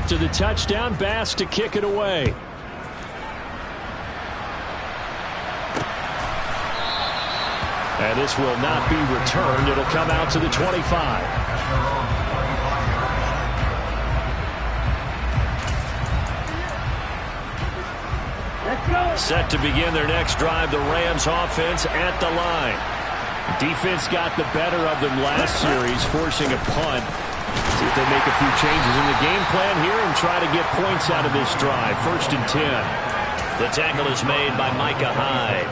After the touchdown, Bass to kick it away. And this will not be returned. It'll come out to the 25. Set to begin their next drive, the Rams offense at the line. Defense got the better of them last series, forcing a punt. See if they make a few changes in the game plan here and try to get points out of this drive. 1st and 10. The tackle is made by Micah Hyde.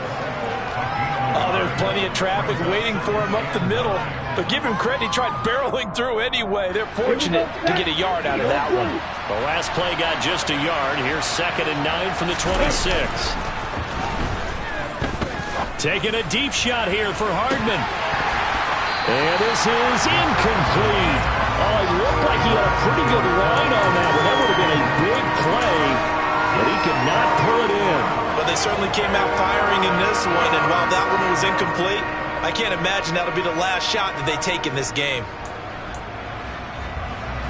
Oh, there's plenty of traffic waiting for him up the middle. But give him credit, he tried barreling through anyway. They're fortunate to get a yard out of that one. The last play got just a yard. Here's 2nd and 9 from the 26. Taking a deep shot here for Hardman. And this is incomplete. Oh, it looked like he had a pretty good line on that one. That would have been a big play, but he could not pull it in. But they certainly came out firing in this one, and while that one was incomplete, I can't imagine that'll be the last shot that they take in this game.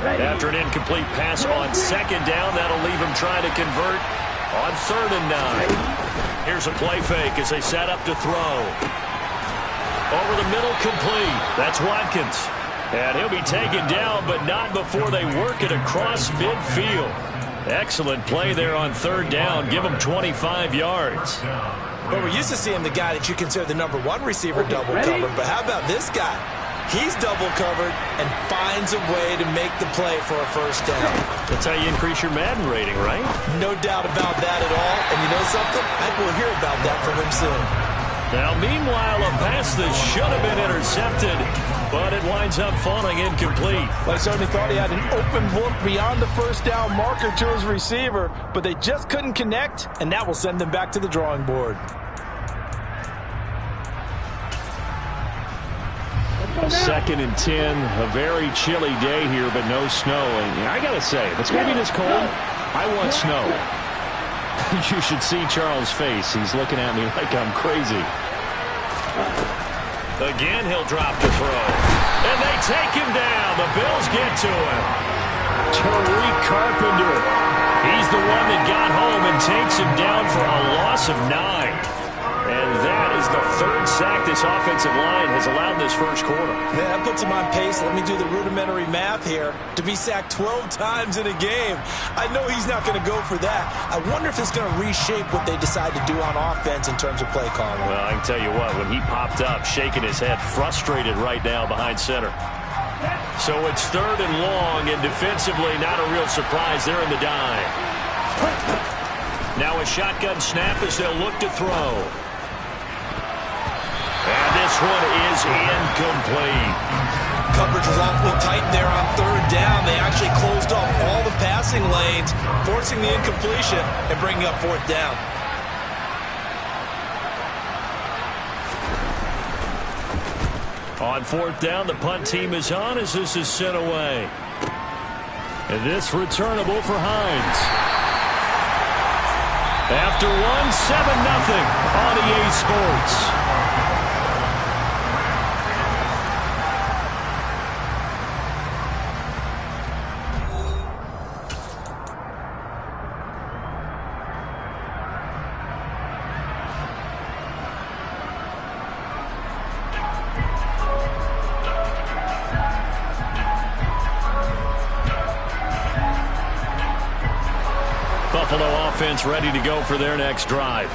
After an incomplete pass on 2nd down, that'll leave him trying to convert on 3rd and 9. Here's a play fake as they set up to throw. Over the middle, complete. That's Watkins. And he'll be taken down, but not before they work it across midfield. Excellent play there on 3rd down. Give him 25 yards. Well, we're used to seeing the guy that you consider the #1 receiver double covered, but how about this guy? He's double covered and finds a way to make the play for a 1st down. That's how you increase your Madden rating, right? No doubt about that at all. And you know something? I think we'll hear about that from him soon. Now, meanwhile, a pass that should have been intercepted, but it winds up falling incomplete. Well, I certainly thought he had an open look beyond the 1st down marker to his receiver, but they just couldn't connect, and that will send them back to the drawing board. 2nd and 10, a very chilly day here, but no snow. And I got to say, if it's going to be this cold, I want snow. You should see Charles' face. He's looking at me like I'm crazy. Again, he'll drop the throw. And they take him down. The Bills get to him. Tariq Carpenter. He's the one that got home and takes him down for a loss of 9. And that is the 3rd sack this offensive line has allowed this 1st quarter. Yeah, that puts him on pace. Let me do the rudimentary math here. To be sacked 12 times in a game. I know he's not going to go for that. I wonder if it's going to reshape what they decide to do on offense in terms of play calling. Well, I can tell you what, when he popped up, shaking his head, frustrated right now behind center. So it's 3rd and long, and defensively, not a real surprise. They're in the dime. Now a shotgun snap as they'll look to throw. And this one is incomplete. Coverage was awfully tight there on 3rd down. They actually closed off all the passing lanes, forcing the incompletion and bringing up 4th down. On 4th down, the punt team is on as this is sent away. And this returnable for Hines. After one, 7-0 on EA Sports. Buffalo offense ready to go for their next drive.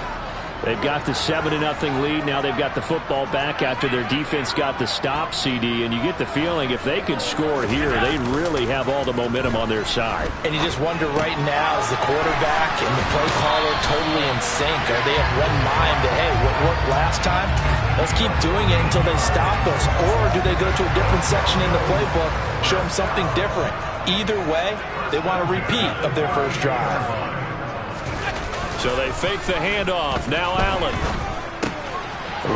They've got the 7-0 lead. Now they've got the football back after their defense got the stop, CD. And you get the feeling if they could score here, they really have all the momentum on their side. And you just wonder right now, is the quarterback and the play caller totally in sync? Are they of one mind that, hey, what worked last time? Let's keep doing it until they stop us. Or do they go to a different section in the playbook, show them something different? Either way, they want a repeat of their 1st drive. So they fake the handoff. Now Allen.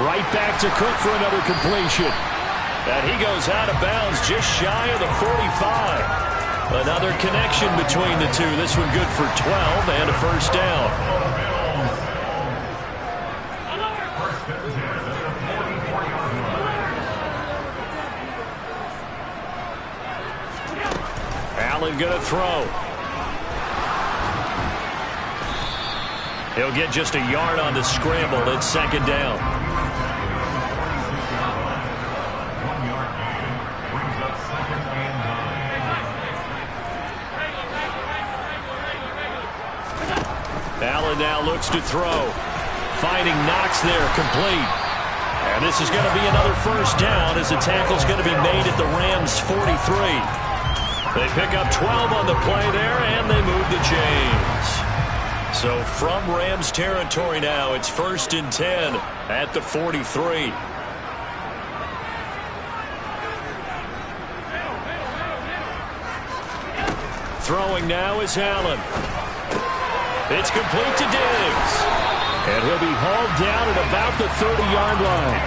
Right back to Cook for another completion. And he goes out of bounds just shy of the 45. Another connection between the two. This one good for 12 and a 1st down. Allen going to throw. He'll get just a yard on the scramble. It's second down. Allen now looks to throw. Finding Knox there, complete. And this is going to be another first down as the tackle's going to be made at the Rams' 43. They pick up 12 on the play there, and they move the chains. So from Rams territory now, it's 1st and 10 at the 43. Throwing now is Allen. It's complete to Diggs. And he'll be hauled down at about the 30-yard line.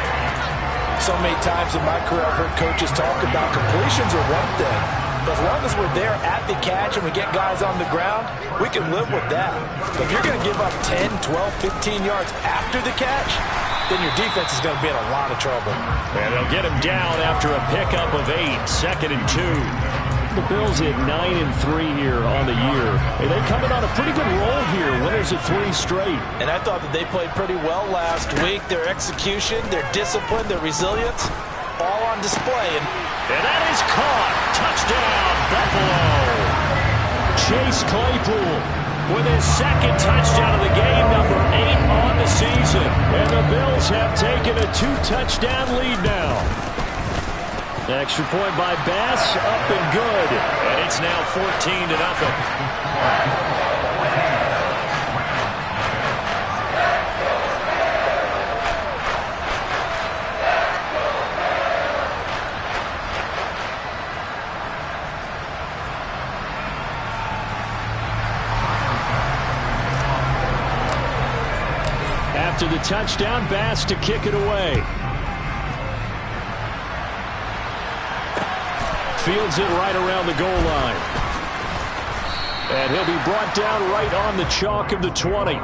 So many times in my career I've heard coaches talk about completions are one thing. But as long as we're there at the catch and we get guys on the ground, we can live with that. But if you're going to give up 10, 12, 15 yards after the catch, then your defense is going to be in a lot of trouble. And they'll get him down after a pickup of 8, 2nd and 2. The Bills hit 9-3 here on the year. And they come in on a pretty good roll here. Winners of 3 straight. And I thought that they played pretty well last week. Their execution, their discipline, their resilience, all on display. And that is caught. Touchdown, Buffalo. Chase Claypool with his 2nd touchdown of the game, number 8 on the season. And the Bills have taken a 2-touchdown lead now. Extra point by Bass, up and good. And it's now 14-0. After the touchdown, Bass to kick it away. Fields it right around the goal line. And he'll be brought down right on the chalk of the 20.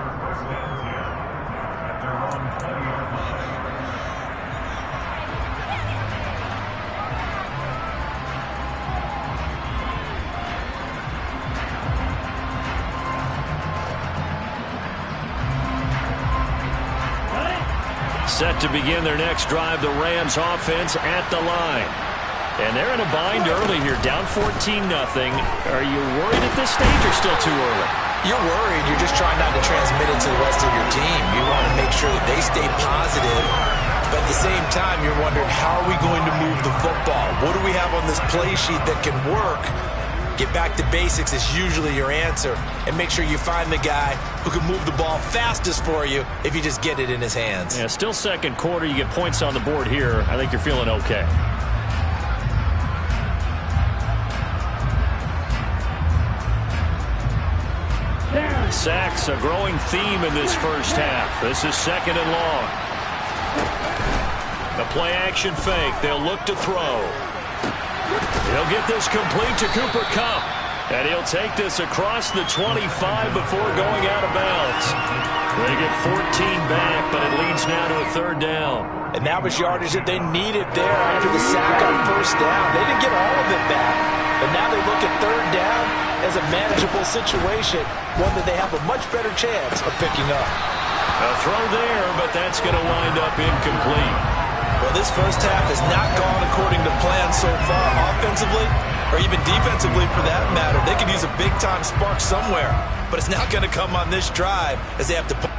Set to begin their next drive, the Rams offense at the line. And they're in a bind early here, down 14-0. Are you worried at this stage or still too early? You're worried. You're just trying not to transmit it to the rest of your team. You want to make sure that they stay positive. But at the same time, you're wondering, how are we going to move the football? What do we have on this play sheet that can work? Get back to basics is usually your answer. And make sure you find the guy who can move the ball fastest for you if you just get it in his hands. Yeah, still second quarter. You get points on the board here. I think you're feeling okay. Sacks, a growing theme in this first half. This is 2nd and long. The play action fake. They'll look to throw. He'll get this complete to Cooper Kupp. And he'll take this across the 25 before going out of bounds. They get 14 back, but it leads now to a 3rd down. And that was yardage that they needed there after the sack on 1st down. They didn't get all of it back. But now they look at 3rd down as a manageable situation, one that they have a much better chance of picking up. A throw there, but that's going to wind up incomplete. Well, this first half has not gone according to plan so far offensively, or even defensively for that matter. They could use a big-time spark somewhere, but it's not going to come on this drive as they have to put.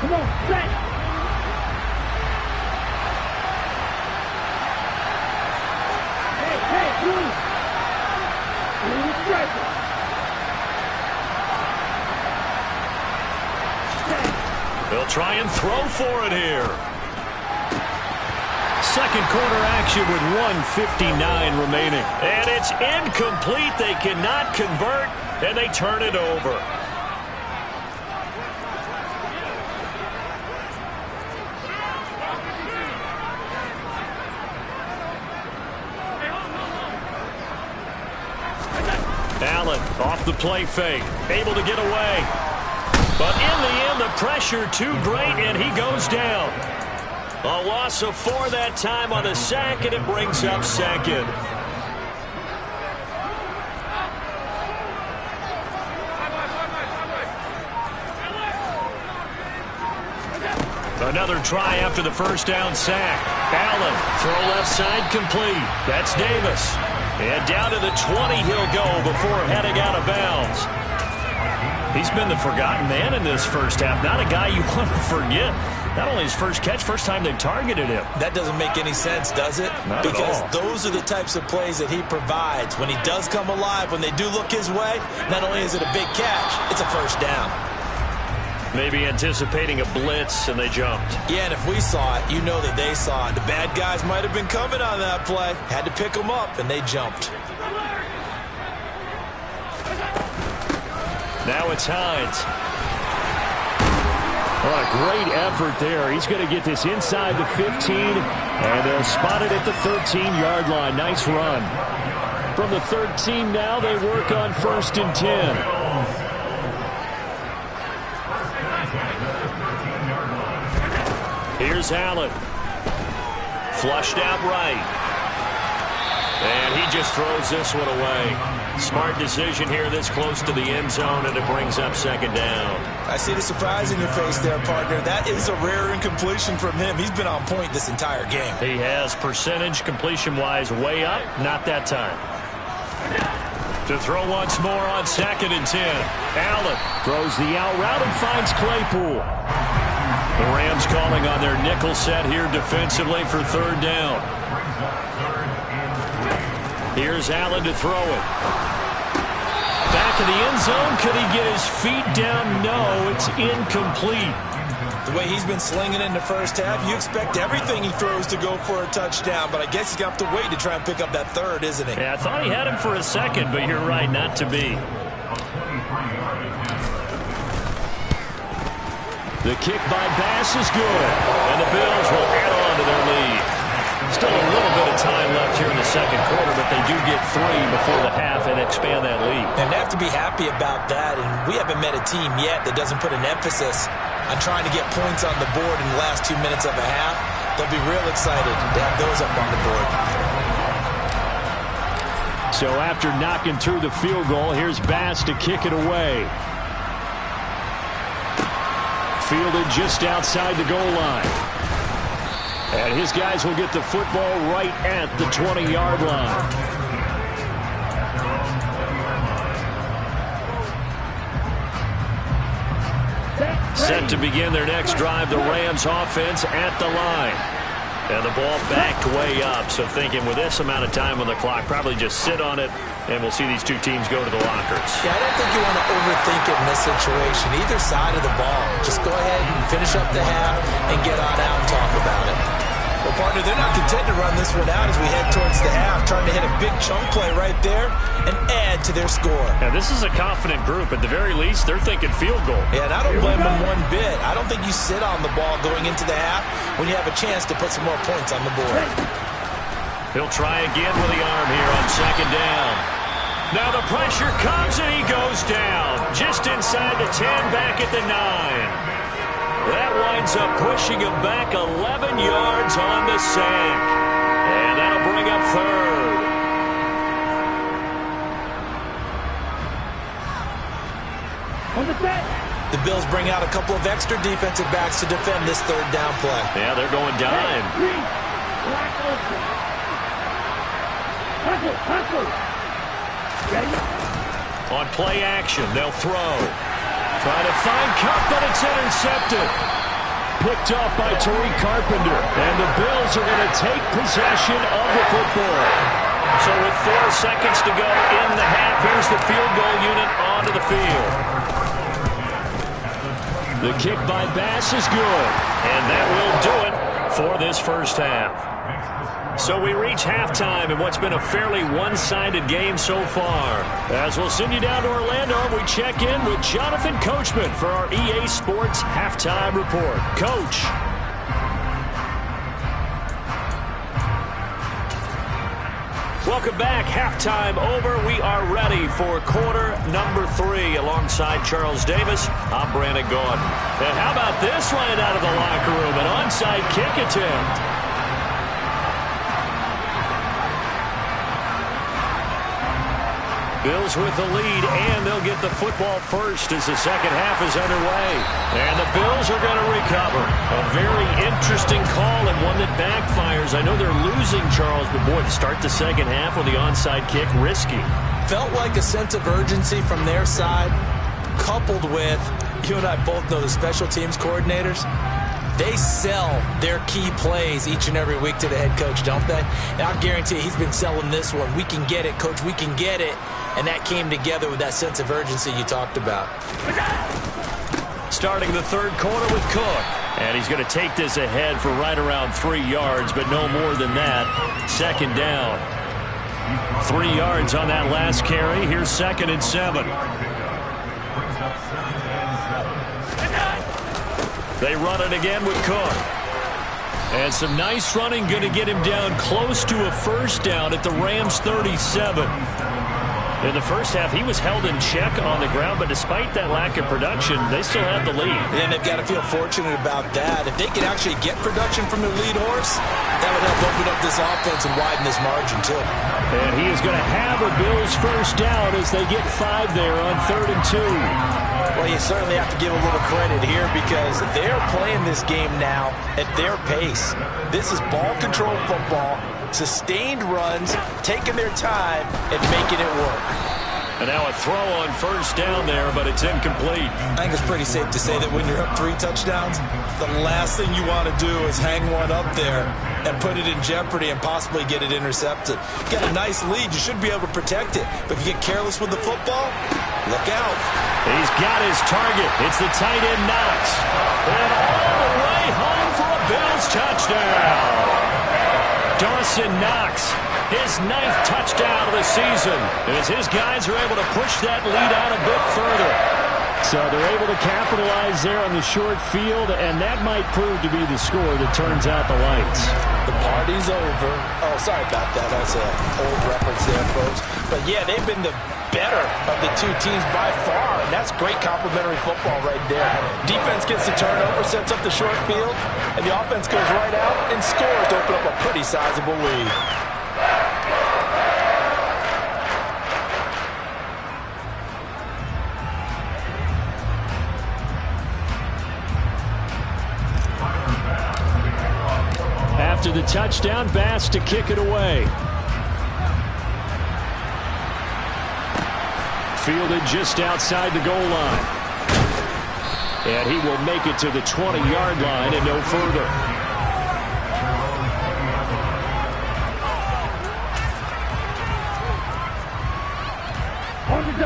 Come on, set. Hey, blue. Blue striker. They'll try and throw for it here. Second quarter action with 1:59 remaining. And it's incomplete. They cannot convert, and they turn it over. Allen off the play fake, able to get away. But in the end, the pressure too great, and he goes down. A loss of 4 that time on the sack, and it brings up second. Another try after the first down sack. Allen, throw left side complete. That's Davis. And down to the 20 he'll go before heading out of bounds. He's been the forgotten man in this first half. Not a guy you want to forget. Not only his first catch, first time they've targeted him. That doesn't make any sense, does it? Not because at all. Those are the types of plays that he provides. When he does come alive, when they do look his way, not only is it a big catch, it's a first down. Maybe anticipating a blitz, and they jumped. Yeah, and if we saw it, you know that they saw it. The bad guys might have been coming on that play. Had to pick them up, and they jumped. Now it's Hines. Oh, a great effort there. He's going to get this inside the 15, and they'll spot it at the 13-yard line. Nice run. From the 13 now, they work on 1st and 10. Here's Allen. Flushed out right. And he just throws this one away. Smart decision here this close to the end zone, and it brings up second down. I see the surprise in your face there, partner. That is a rare incompletion from him. He's been on point this entire game. He has percentage completion-wise way up. Not that time. To throw once more on 2nd and 10. Allen throws the out route and finds Claypool. The Rams calling on their nickel set here defensively for 3rd down. Here's Allen to throw it. Back in the end zone. Could he get his feet down? No, it's incomplete. The way he's been slinging in the first half, you expect everything he throws to go for a touchdown, but I guess he's going to have to wait to try and pick up that 3rd, isn't he? Yeah, I thought he had him for a second, but you're right, not to be. The kick by Bass is good, and the Bills will add on to their lead. Still a little bit of time left here in the second quarter, but they do get 3 before the half and expand that lead. And they have to be happy about that, and we haven't met a team yet that doesn't put an emphasis on trying to get points on the board in the last 2 minutes of a half. They'll be real excited to have those up on the board. So after knocking through the field goal, here's Bass to kick it away. Fielded just outside the goal line. And his guys will get the football right at the 20-yard line. Set to begin their next drive, the Rams offense at the line. And the ball backed way up, so thinking with this amount of time on the clock, probably just sit on it, and we'll see these two teams go to the lockers. Yeah, I don't think you want to overthink it in this situation. Either side of the ball. Just go ahead and finish up the half and get on out and talk about it. Well, partner, they're not content to run this one out as we head towards the half, trying to hit a big chunk play right there and add to their score. Now, this is a confident group. At the very least, they're thinking field goal. Yeah, and I don't blame them one bit. I don't think you sit on the ball going into the half when you have a chance to put some more points on the board. He'll try again with the arm here on 2nd down. Now the pressure comes, and he goes down. Just inside the 10, back at the 9. That winds up pushing him back 11 yards on the sack. And that'll bring up 3rd. On the set. The Bills bring out a couple of extra defensive backs to defend this 3rd down play. Yeah, they're going dime. Hustle. Ready? On play action, they'll throw. Trying to find Cup, but it's intercepted. picked off by Tariq Carpenter. And the Bills are going to take possession of the football. So with 4 seconds to go in the half, here's the field goal unit onto the field. The kick by Bass is good. And that will do it for this first half. So we reach halftime in what's been a fairly one-sided game so far. As we'll send you down to Orlando, we check in with Jonathan Coachman for our EA Sports Halftime Report. Coach. Welcome back. Halftime over. We are ready for quarter number 3 alongside Charles Davis. I'm Brandon Gaudin. And how about this right out of the locker room? An onside kick attempt. Bills with the lead, and they'll get the football first as the second half is underway. And the Bills are going to recover. A very interesting call and one that backfires. I know they're losing, Charles, but boy, to start the second half with the onside kick, risky. Felt like a sense of urgency from their side, coupled with, you and I both know the special teams coordinators. They sell their key plays each and every week to the head coach, don't they? And I guarantee you he's been selling this one. We can get it, coach, we can get it. And that came together with that sense of urgency you talked about. Starting the third quarter with Cook. And he's going to take this ahead for right around 3 yards, but no more than that. Second down. 3 yards on that last carry. Here's 2nd and 7. They run it again with Cook. And some nice running, going to get him down close to a first down at the Rams 37. In the first half, he was held in check on the ground, but despite that lack of production, they still have the lead. And they've got to feel fortunate about that. If they can actually get production from their lead horse, that would help open up this offense and widen this margin, too. And he is going to have a Bills first down as they get 5 there on 3rd and 2. Well, you certainly have to give a little credit here because they're playing this game now at their pace. This is ball control football, sustained runs, taking their time, and making it work. And now a throw on first down there, but it's incomplete. I think it's pretty safe to say that when you're up 3 touchdowns, the last thing you want to do is hang one up there and put it in jeopardy and possibly get it intercepted. You got a nice lead. You should be able to protect it. But if you get careless with the football, look out. He's got his target. It's the tight end, Knox. And all the way home for a Bills touchdown. Dawson Knox, his 9th touchdown of the season, as his guys are able to push that lead out a bit further. So they're able to capitalize there on the short field, and that might prove to be the score that turns out the lights. The party's over. Oh, sorry about that. That's an old reference there, folks. But, yeah, they've been the better of the 2 teams by far, and that's great complementary football right there. Defense gets the turnover, sets up the short field, and the offense goes right out and scores to open up a pretty sizable lead. After the touchdown, Bass to kick it away. Fielded just outside the goal line. And he will make it to the 20-yard line and no further.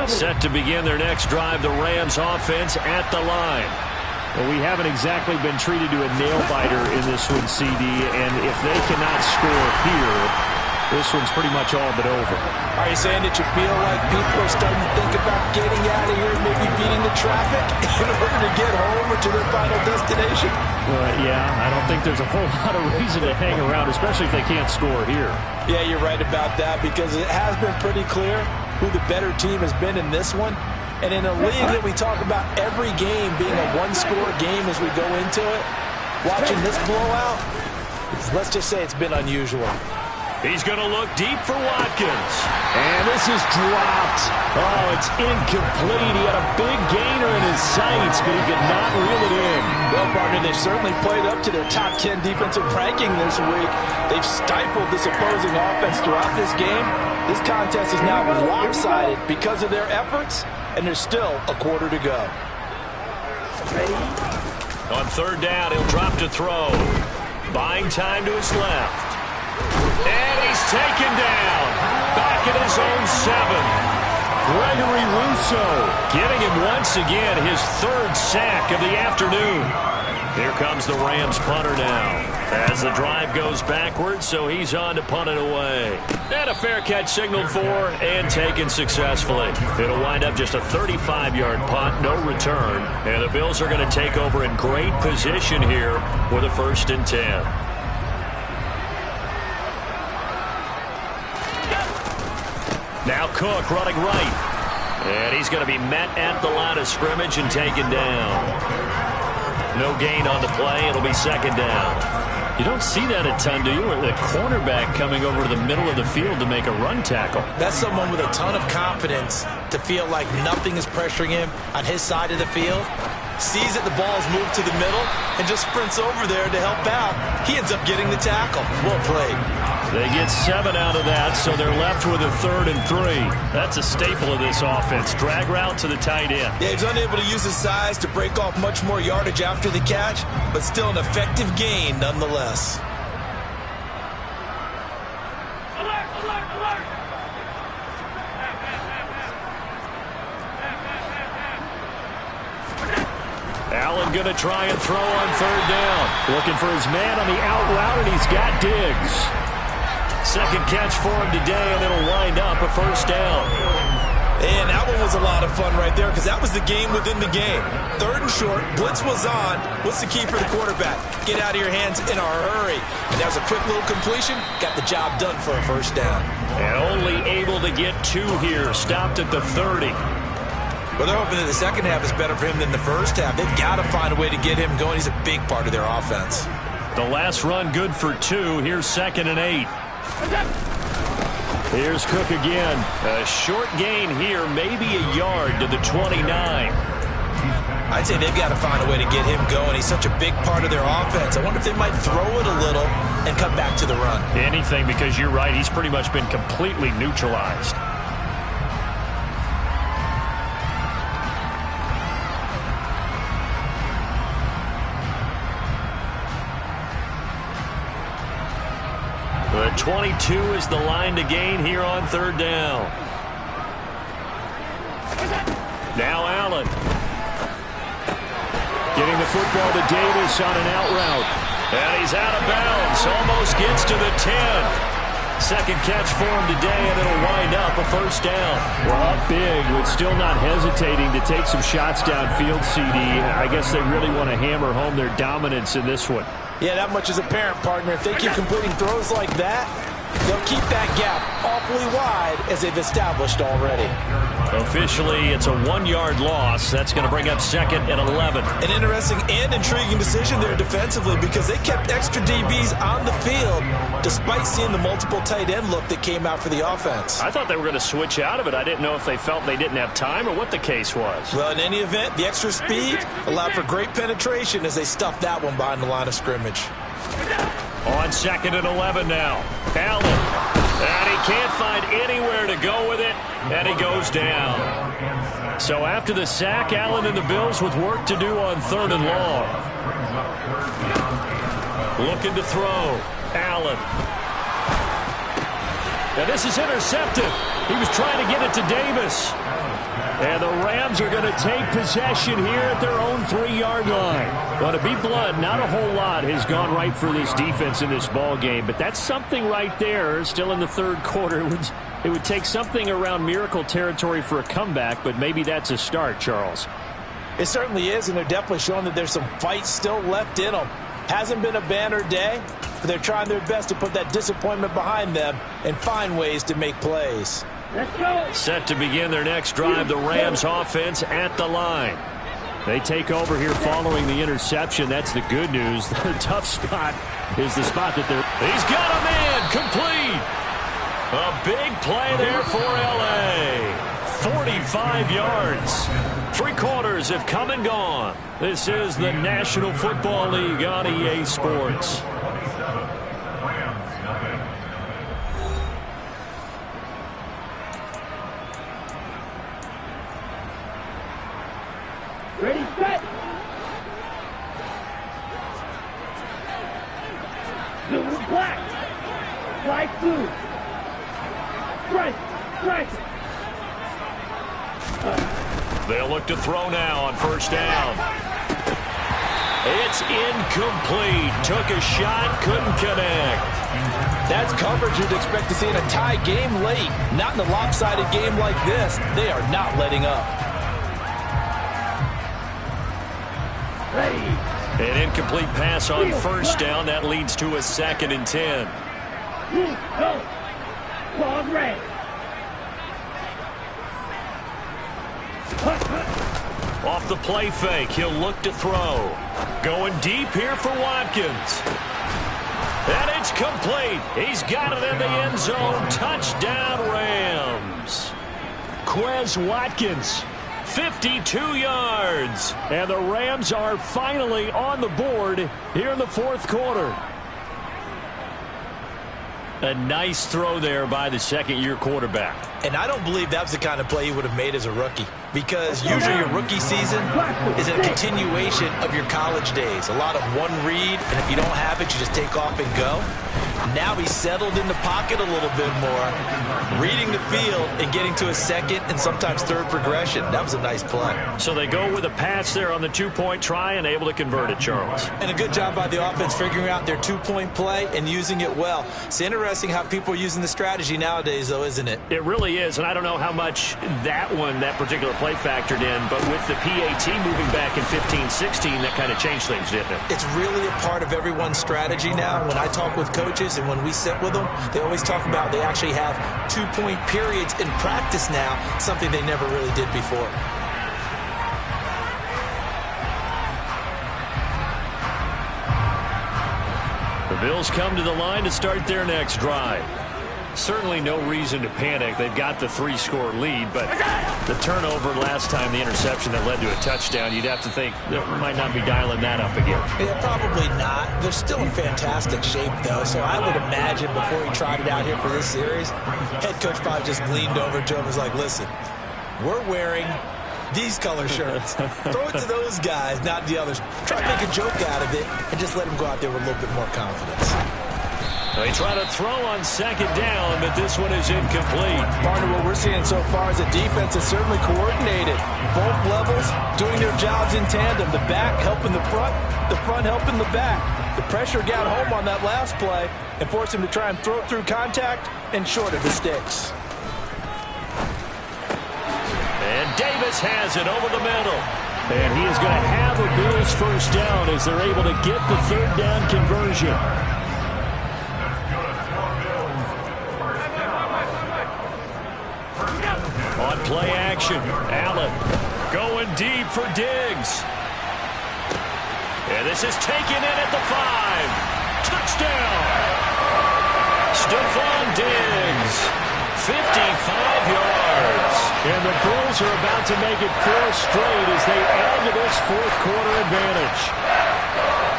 Set to begin their next drive, the Rams offense at the line. Well, we haven't exactly been treated to a nail-biter in this one, CD, and if they cannot score here, this one's pretty much all but over. Are you saying that you feel like people are starting to think about getting out of here, maybe beating the traffic in order to get home or to their final destination? Yeah, I don't think there's a whole lot of reason to hang around, especially if they can't score here. Yeah, you're right about that because it has been pretty clear who the better team has been in this one. And in a league that we talk about every game being a one-score game as we go into it, watching this blowout, let's just say it's been unusual. He's going to look deep for Watkins. And this is dropped. Oh, it's incomplete. He had a big gainer in his sights, but he could not reel it in. Well, partner, they've certainly played up to their top 10 defensive ranking this week. They've stifled this opposing offense throughout this game. This contest is now lopsided because of their efforts, and there's still a quarter to go. Ready? On third down, he'll drop to throw. Buying time to his left. And he's taken down. Back at his own 7. Gregory Rousseau getting him once again his 3rd sack of the afternoon. Here comes the Rams punter now. As the drive goes backwards, so he's on to punt it away. And a fair catch signaled for and taken successfully. It'll wind up just a 35-yard punt, no return. And the Bills are going to take over in great position here with a 1st and 10. Now Cook running right. And he's going to be met at the line of scrimmage and taken down. No gain on the play. It'll be 2nd down. You don't see that a ton, do you? The cornerback coming over to the middle of the field to make a run tackle. That's someone with a ton of confidence to feel like nothing is pressuring him on his side of the field. Sees that the ball's moved to the middle and just sprints over there to help out. He ends up getting the tackle. Well played. They get 7 out of that, so they're left with a 3rd and 3. That's a staple of this offense. Drag route to the tight end. Yeah, he's unable to use his size to break off much more yardage after the catch, but still an effective gain nonetheless. Alert, alert, alert! Allen going to try and throw on 3rd down. Looking for his man on the out route, and he's got Diggs. 2nd catch for him today, and it'll wind up a 1st down. And that one was a lot of fun right there because that was the game within the game. 3rd and short, blitz was on. What's the key for the quarterback? Get out of your hands in a hurry. And that was a quick little completion. Got the job done for a 1st down. And only able to get 2 here. Stopped at the 30. Well, they're hoping that the second half is better for him than the first half. They've got to find a way to get him going. He's a big part of their offense. The last run good for 2. Here's 2nd and 8. Here's Cook again. A short gain here, maybe a yard to the 29. I'd say they've got to find a way to get him going. He's such a big part of their offense. I wonder if they might throw it a little and come back to the run. Anything, because you're right. He's pretty much been completely neutralized. The 22 is the line to gain here on 3rd down. Now Allen. Getting the football to Davis on an out route. And he's out of bounds. Almost gets to the 10. 2nd catch for him today, and it'll wind up a 1st down. Well, up big, but still not hesitating to take some shots downfield, CD. I guess they really want to hammer home their dominance in this one. Yeah, that much is apparent, partner. If they keep completing throws like that, they'll keep that gap awfully wide as they've established already. Officially, it's a 1-yard loss. That's going to bring up 2nd and 11. An interesting and intriguing decision there defensively because they kept extra DBs on the field despite seeing the multiple tight end look that came out for the offense. I thought they were going to switch out of it. I didn't know if they felt they didn't have time or what the case was. Well, in any event, the extra speed allowed for great penetration as they stuffed that one behind the line of scrimmage. On 2nd and 11 now. Allen. And he can't find anywhere to go with it, and he goes down. So after the sack, Allen and the Bills with work to do on 3rd and long. Looking to throw. Allen. Now this is intercepted. He was trying to get it to Davis. And the Rams are going to take possession here at their own 3-yard line. Well, to be blunt, not a whole lot has gone right for this defense in this ball game, but that's something right there. Still in the 3rd quarter. It would take something around miracle territory for a comeback, but maybe that's a start, Charles. It certainly is, and they're definitely showing that there's some fight still left in them. Hasn't been a banner day, but they're trying their best to put that disappointment behind them and find ways to make plays. Let's go. Set to begin their next drive, the Rams offense at the line. They take over here following the interception. That's the good news. The tough spot is the spot that they're... He's got a man complete. A big play there for L.A. 45 yards. 3 quarters have come and gone. This is the National Football League on EA Sports. Ready, set. Blue, black. White, blue. Right, right. They'll look to throw now on first down. It's incomplete. Took a shot, couldn't connect. That's coverage you'd expect to see in a tie game late. Not in a lopsided game like this. They are not letting up. Ready. An incomplete pass on first down. That leads to a 2nd and 10. Blue, go. Ball red. Off the play fake, he'll look to throw. Going deep here for Watkins. And it's complete. He's got it in the end zone. Touchdown, Rams. Quez Watkins, 52 yards. And the Rams are finally on the board here in the fourth quarter. A nice throw there by the second-year quarterback. And I don't believe that was the kind of play he would have made as a rookie. Because usually your rookie season is a continuation of your college days. A lot of one read, and if you don't have it, you just take off and go. Now he's settled in the pocket a little bit more, reading the field and getting to a second and sometimes third progression. That was a nice play. So they go with a pass there on the two-point try and able to convert it, Charles. And a good job by the offense figuring out their two-point play and using it well. It's interesting how people are using the strategy nowadays, though, isn't it? It really is, and I don't know how much that particular play factored in, but with the PAT moving back in 15-16, that kind of changed things, didn't it? It's really a part of everyone's strategy now. When I talk with coaches and when we sit with them, they always talk about they actually have two-point periods in practice now, something they never really did before. The Bills come to the line to start their next drive. Certainly no reason to panic. They've got the 3-score lead, but the turnover last time, the interception that led to a touchdown, you'd have to think they might not be dialing that up again. Yeah, probably not. They're still in fantastic shape, though, so I would imagine before he tried it out here for this series, head coach probably just leaned over to him and was like, listen, we're wearing these color shirts. Throw it to those guys, not the others. Try to make a joke out of it and just let them go out there with a little bit more confidence. They try to throw on second down, but this one is incomplete. Partner, what we're seeing so far is the defense is certainly coordinated. Both levels doing their jobs in tandem. The back helping the front helping the back. The pressure got home on that last play and forced him to try and throw it through contact and short of the sticks. And Davis has it over the middle. And he is going to have a Bills first down as they're able to get the third down conversion. On play action, Allen going deep for Diggs. And this is taken in at the 5. Touchdown! Stephon Diggs, 55 yards. And the Bills are about to make it 4 straight as they add to this fourth quarter advantage.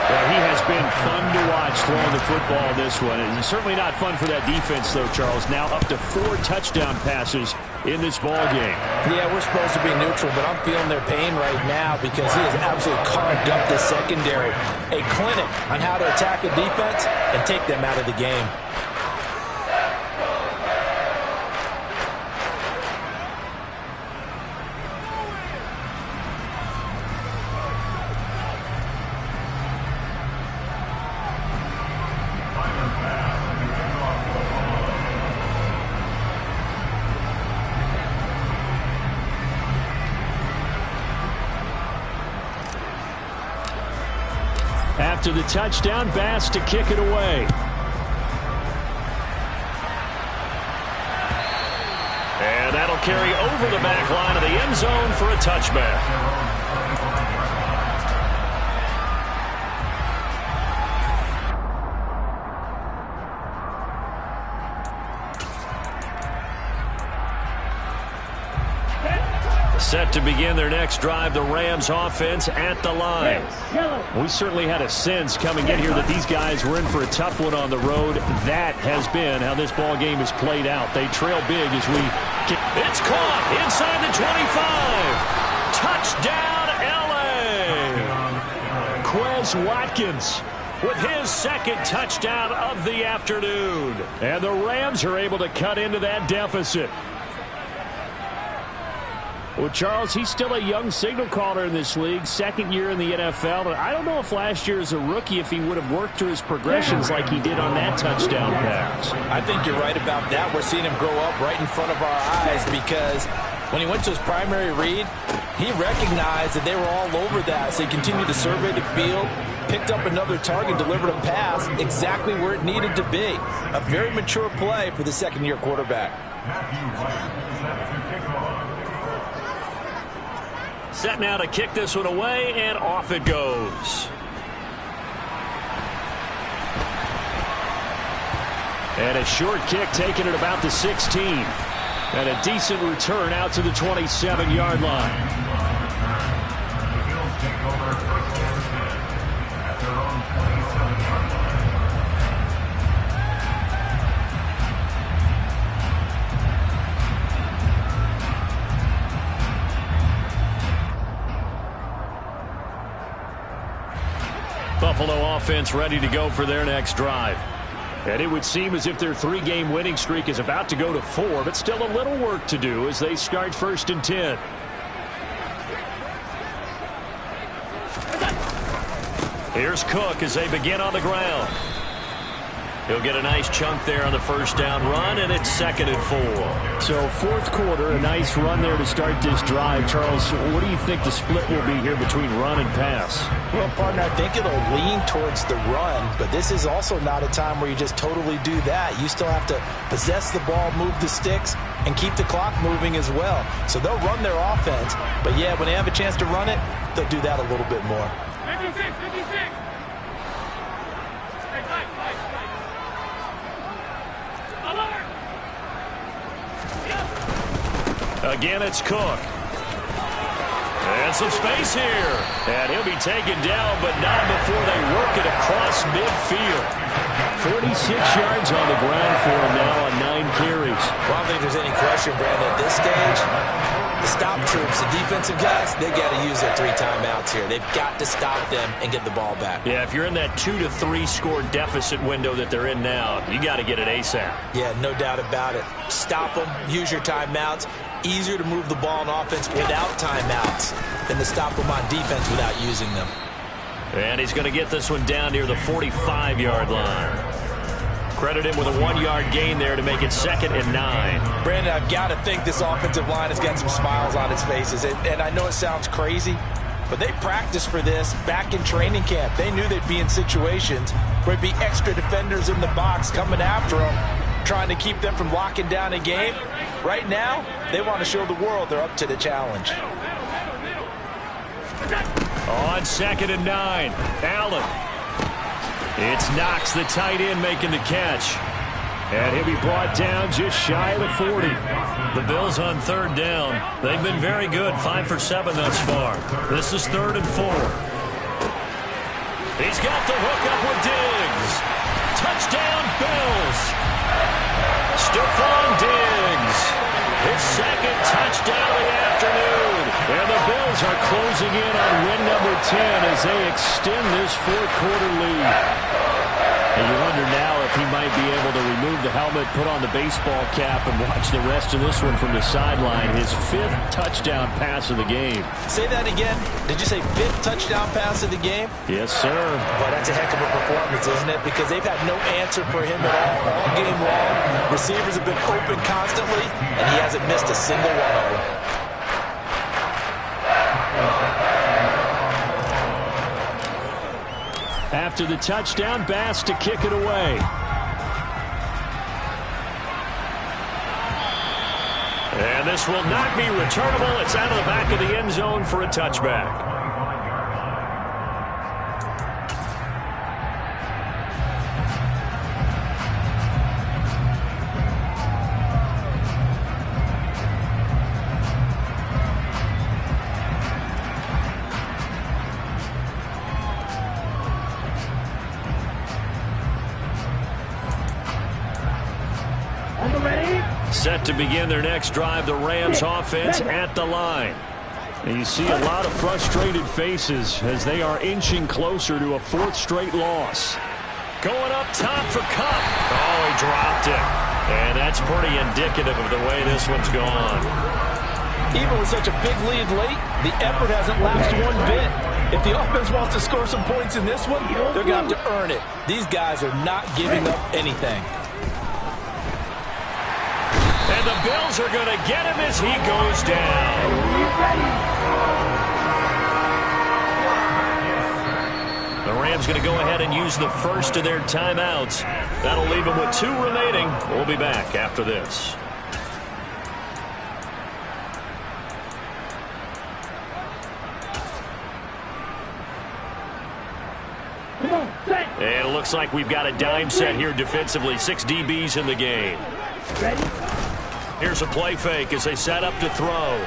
Well, he has been fun to watch throwing the football in this one. It's certainly not fun for that defense, though, Charles. Now up to 4 touchdown passes in this ball game. Yeah, we're supposed to be neutral, but I'm feeling their pain right now because he has absolutely carved up the secondary. A clinic on how to attack a defense and take them out of the game. After the touchdown, Bass to kick it away. And that'll carry over the back line of the end zone for a touchback. Set to begin their next drive, the Rams offense at the line. We certainly had a sense coming in here that these guys were in for a tough one on the road. That has been how this ball game is played out. They trail big as we kick. It's caught inside the 25. Touchdown, L.A. Quez Watkins, with his second touchdown of the afternoon. And the Rams are able to cut into that deficit. Well, Charles, he's still a young signal caller in this league, second year in the NFL. But I don't know if last year as a rookie, if he would have worked through his progressions like he did on that touchdown pass. I think you're right about that. We're seeing him grow up right in front of our eyes because when he went to his primary read, he recognized that they were all over that. So he continued to survey the field, picked up another target, delivered a pass exactly where it needed to be. A very mature play for the second-year quarterback. Set now to kick this one away, and off it goes. And a short kick taken at about the 16. And a decent return out to the 27-yard line. Buffalo offense ready to go for their next drive. And it would seem as if their three-game winning streak is about to go to 4, but still a little work to do as they start 1st and 10. Here's Cook as they begin on the ground. He'll get a nice chunk there on the first down run, and it's 2nd and 4. So fourth quarter, a nice run there to start this drive. Charles, what do you think the split will be here between run and pass? Well, partner, I think it'll lean towards the run, but this is also not a time where you just totally do that. You still have to possess the ball, move the sticks, and keep the clock moving as well. So they'll run their offense, but yeah, when they have a chance to run it, they'll do that a little bit more. 56, 56. Again, it's Cook. And some space here. And he'll be taken down, but not before they work it across midfield. 46 yards on the ground for him now on 9 carries. Well, I don't think there's any question, Brandon, at this stage. The stop troops, the defensive guys, they got to use their 3 timeouts here. They've got to stop them and get the ball back. Yeah, if you're in that 2 to 3 score deficit window that they're in now, you got to get it ASAP. Yeah, no doubt about it. Stop them, use your timeouts. Easier to move the ball on offense without timeouts than to stop them on defense without using them. And he's going to get this one down near the 45-yard line. Credit him with a 1-yard gain there to make it 2nd and 9. Brandon, I've got to think this offensive line has got some smiles on its faces. And I know it sounds crazy, but they practiced for this back in training camp. They knew they'd be in situations where there'd be extra defenders in the box coming after them, trying to keep them from locking down a game. Right now, they want to show the world they're up to the challenge. On 2nd and 9, Allen. It's Knox, the tight end, making the catch. And he'll be brought down just shy of the 40. The Bills on 3rd down. They've been very good, 5 for 7 thus far. This is 3rd and 4. He's got the hook up with Diggs. Touchdown, Bills. Stephon Diggs, his 2nd touchdown of the afternoon. And the Bills are closing in on win number 10 as they extend this 4th quarter lead. And you wonder now if he might be able to remove the helmet, put on the baseball cap, and watch the rest of this one from the sideline. His 5th touchdown pass of the game. Say that again. Did you say 5th touchdown pass of the game? Yes, sir. Well, that's a heck of a performance, isn't it? Because they've had no answer for him at all game long. Receivers have been open constantly, and he hasn't missed a single one of them. After the touchdown, Bass to kick it away. And this will not be returnable. It's out of the back of the end zone for a touchback. Set to begin their next drive, the Rams offense at the line. And you see a lot of frustrated faces as they are inching closer to a 4th straight loss. Going up top for Cup. Oh, he dropped it. And that's pretty indicative of the way this one's gone. Even with such a big lead late, the effort hasn't lapsed one bit. If the offense wants to score some points in this one, they're going to have to earn it. These guys are not giving up anything. And the Bills are going to get him as he goes down. The Rams going to go ahead and use the first of their timeouts. That'll leave them with 2 remaining. We'll be back after this. And it looks like we've got a dime set here defensively. 6 DBs in the game. Here's a play fake as they set up to throw.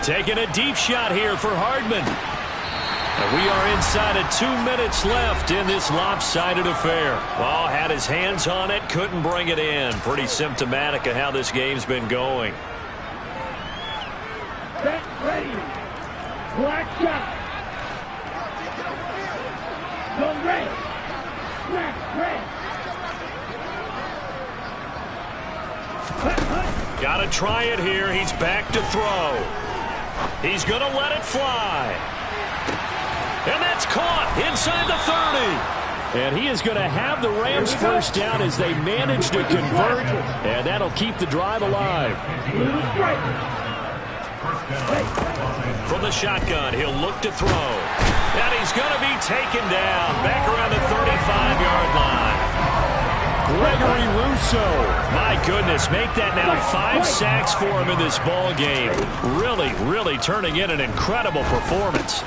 Taking a deep shot here for Hardman. And we are inside of 2 minutes left in this lopsided affair. Well, had his hands on it, couldn't bring it in. Pretty symptomatic of how this game's been going. Set, ready. Black shot. Go red. Snap, red. Got to try it here. He's back to throw. He's going to let it fly. And that's caught inside the 30. And he is going to have the Rams first down as they manage to convert. And that'll keep the drive alive. From the shotgun, he'll look to throw. And he's going to be taken down back around the 35-yard line. Gregory Rousseau. My goodness, make that now 5 sacks for him in this ball game. Really, really turning in an incredible performance.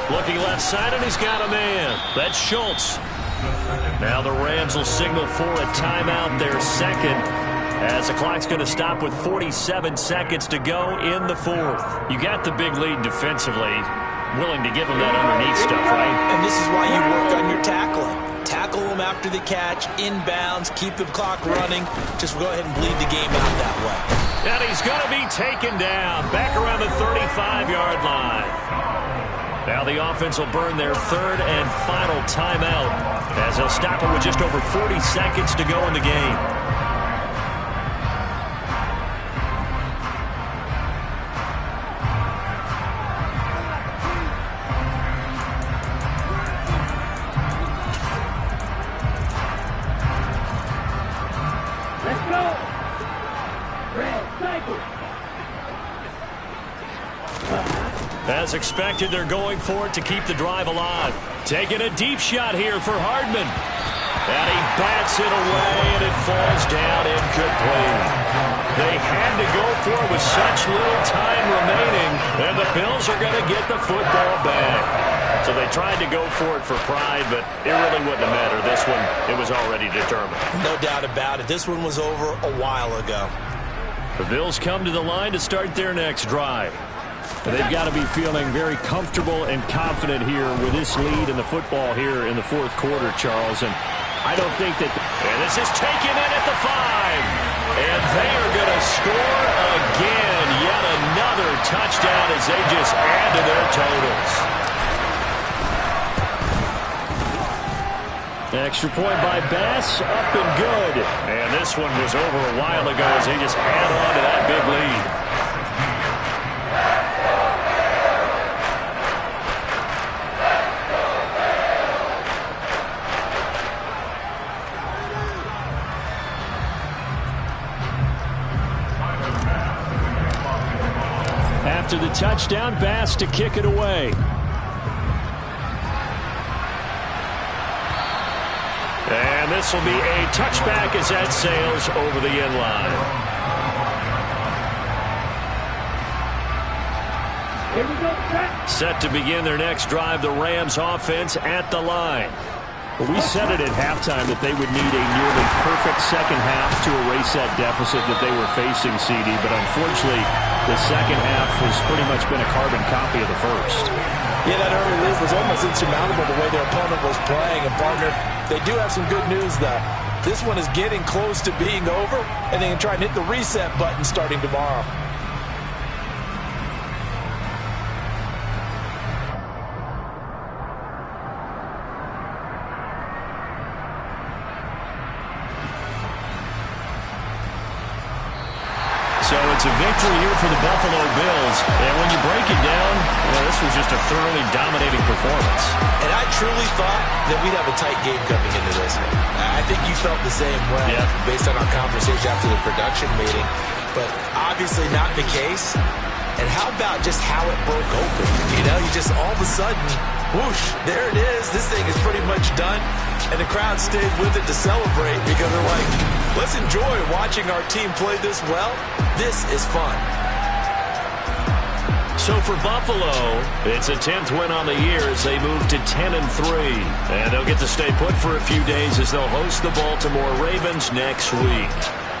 Looking left side, and he's got a man. That's Schultz. Now the Rams will signal for a timeout, their second, as the clock's going to stop with 47 seconds to go in the 4th. You got the big lead defensively. Willing to give them that underneath stuff, right? And this is why you work on your tackling. Tackle them after the catch, inbounds, keep the clock running. Just go ahead and bleed the game out that way. And he's going to be taken down back around the 35-yard line. Now the offense will burn their 3rd and final timeout as they'll stop it with just over 40 seconds to go in the game. Let's go. Red cycle. As expected, they're going for it to keep the drive alive. Taking a deep shot here for Hardman. And he bats it away, and it falls down incomplete. They had to go for it with such little time remaining, and the Bills are going to get the football back. So they tried to go for it for pride, but it really wouldn't have mattered. This one, it was already determined. No doubt about it. This one was over a while ago. The Bills come to the line to start their next drive. They've got to be feeling very comfortable and confident here with this lead in the football here in the 4th quarter, Charles. And I don't think that... And this is taken in at the 5. And they are going to score again. Yet another touchdown as they just add to their totals. Extra point by Bass, up and good. And this one was over a while ago as they just add on to that big lead. After the touchdown, Bass to kick it away. And this will be a touchback as that sails over the end line. Here we go, Set to begin their next drive, the Rams offense at the line. Well, we said it at halftime that they would need a nearly perfect second half to erase that deficit that they were facing, CD. But unfortunately, the second half has pretty much been a carbon copy of the first. Yeah, that early lead was almost insurmountable the way their opponent was playing. And, partner, they do have some good news, though. This one is getting close to being over, and they can try and hit the reset button starting tomorrow. it's a victory here for the Buffalo Bills. And when you break it down, well, this was just a thoroughly dominating performance. And I truly thought that we'd have a tight game coming into this. I think you felt the same way based on our conversation after the production meeting. But obviously not the case. And how about just how it broke open? You know, you just all of a sudden, whoosh, there it is. This thing is pretty much done. And the crowd stayed with it to celebrate because they're like, let's enjoy watching our team play this well. This is fun. So for Buffalo, it's a 10th win on the year as they move to 10-3. And they'll get to stay put for a few days as they'll host the Baltimore Ravens next week.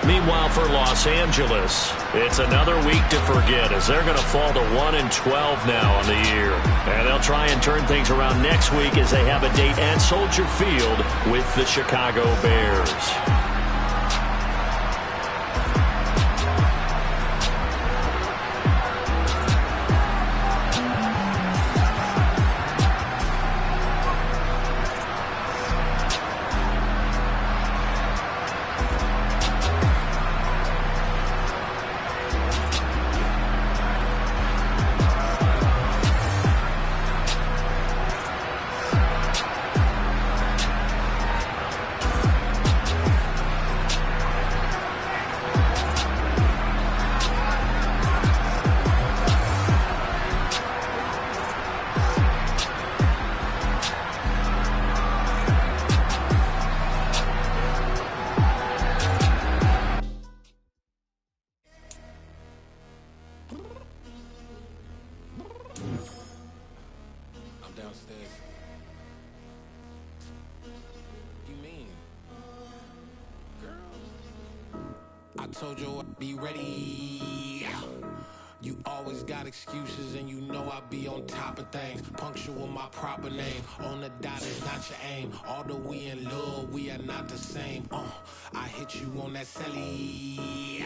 Meanwhile, for Los Angeles, it's another week to forget as they're going to fall to 1-12 now on the year. And they'll try and turn things around next week as they have a date at Soldier Field with the Chicago Bears. Downstairs. You mean? Girl, I told you I'd be ready. You always got excuses and you know I be on top of things. Punctual my proper name. On the dot is not your aim. Although we in love, we are not the same. I hit you on that celly.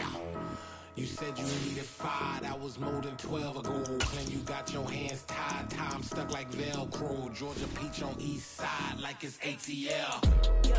You said you needed 5, that was more than 12 ago. Claim you got your hands tied, time stuck like Velcro. Georgia Peach on east side like it's ATL.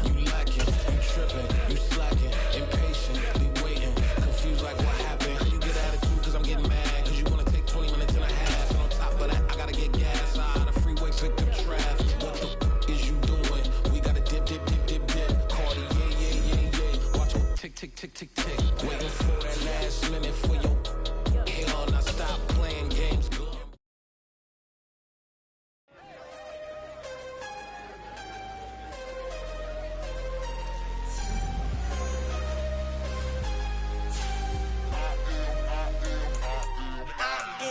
You lacking, you tripping, you slacking, impatient, be waiting, confused like what happened. You get attitude cause I'm getting mad, cause you wanna take 20 minutes and a half. And on top of that, I gotta get gas out of the freeway, pick up traffic. What the is you doing? We gotta dip, dip, dip, dip, dip. Cardi, yeah. Watch your tick, tick, tick, tick, tick. Waiting for that last minute for your hell. Now stop playing games.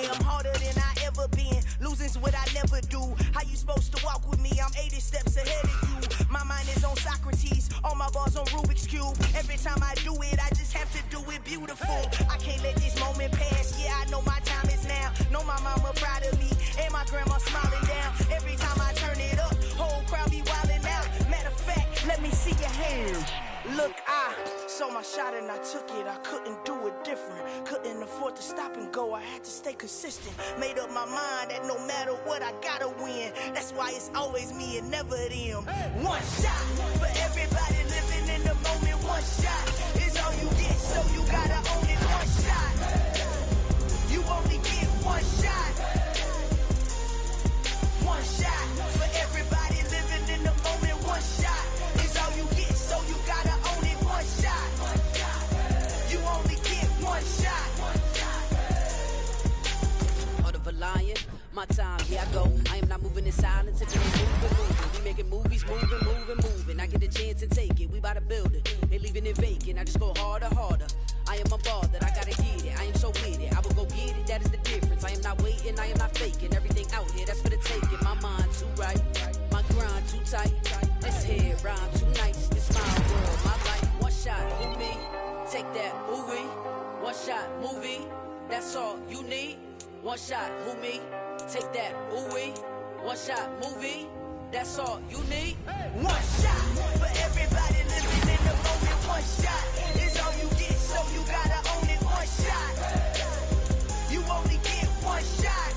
I'm harder than I ever been. Losing's what I never do. How you supposed to walk with me? I'm 80 steps ahead of you. My mind is on Socrates. All my bars on Rubik's Cube. Every time I do it, I just have to do it beautiful. I can't let this moment pass. Yeah, I know my time is now. Know my mama proud of me. And my grandma smiling down. Every time I turn it up, whole crowd be wilding out. Matter of fact, let me see your hands. Look, I saw my shot and I took it. I couldn't do it different. Couldn't afford to stop and go. I had to stay consistent. Made up my mind that no matter what, I gotta win. That's why it's always me and never them. One shot for everybody living in the moment. One shot is all you get, so you gotta own it. One shot. You only get one shot. One shot for everybody living in the moment. One shot is all you get, so you gotta own it. One shot. You only get one shot. Heart of a lion, my time, here I go. I am not moving in silence, if it ain't moving. We making movies, moving. I get a chance and take it, we bout to build it. They leaving it vacant, I just go harder. I am a ball that I gotta get it, I am so with it. I will go get it, that is the difference. I am not waiting, I am not faking. Everything out here, that's for the taking. My mind too right, my grind too tight. This head rhyme too nice, this my world, my life. One shot, who me? Take that, ooh-wee. One shot, movie, that's all you need. One shot, who me? Take that, ooh-wee. One shot, movie, that's all you need. One shot for everybody living in the moment. One shot is all you get, so you gotta own it. One shot. You only get one shot.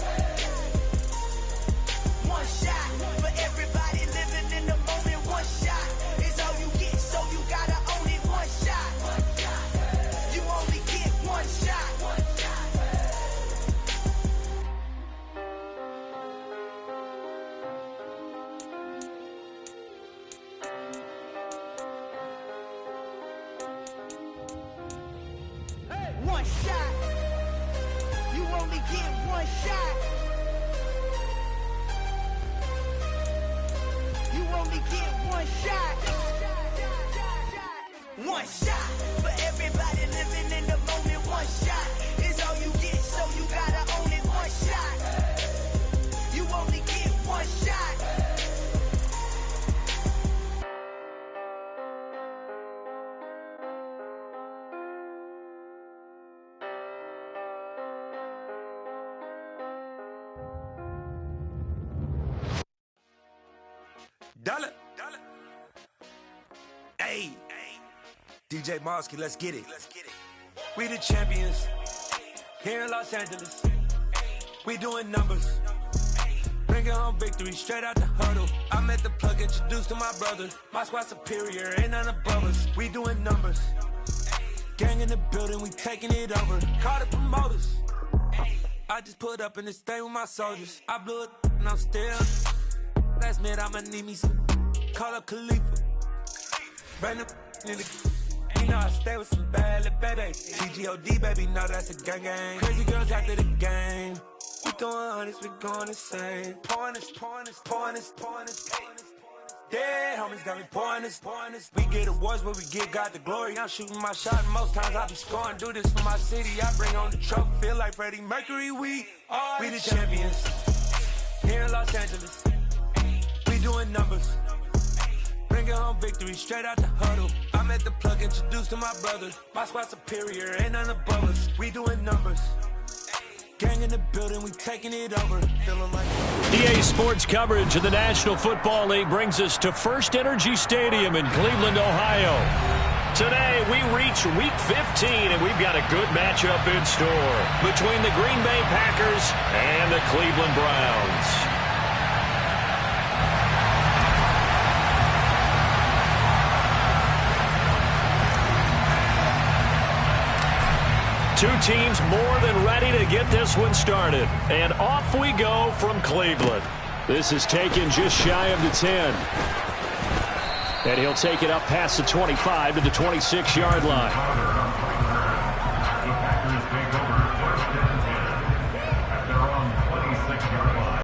One shot for everybody living in the moment. One shot is all you get, so you gotta own it. One shot. You only get one shot. shot. You only get one shot. You only get one shot. One shot for everybody living in the moment. One shot is all you get, so you gotta own it. One shot. You only get one shot. Dollar. Hey. DJ Mosky, let's get it. We the champions. Here in Los Angeles. We doing numbers. Bringing home victory straight out the huddle. I met the plug, introduced to my brother. My squad superior, ain't none above us. We doing numbers. Gang in the building, we taking it over. Call the promoters. I just put up in this thing with my soldiers. I blew it and I'm still. Last minute I'ma need me some. Call up Khalifa. Brand new in the. You know I stay with some bad little baby. TGOD baby, no that's a gang gang. Crazy girls after the game. We doing honest, we going insane. Pouring this. Dead homies got me pouring this. We get awards, but we get God the glory. I'm shooting my shot, and most times I be scoring. Do this for my city, I bring on the trophy. Feel like Freddie Mercury, we the champions. Here in Los Angeles, we doing numbers. Bringing home victory straight out the huddle. I met the plug, introduced to my brother. My squad superior, ain't none above us. We doing numbers. Gang in the building, we taking it over. Feeling like EA Sports coverage of the National Football League brings us to First Energy Stadium in Cleveland, Ohio. Today, we reach Week 15, and we've got a good matchup in store between the Green Bay Packers and the Cleveland Browns. Two teams more than ready to get this one started. And off we go from Cleveland. This is taken just shy of the 10. And he'll take it up past the 25 to the 26-yard line.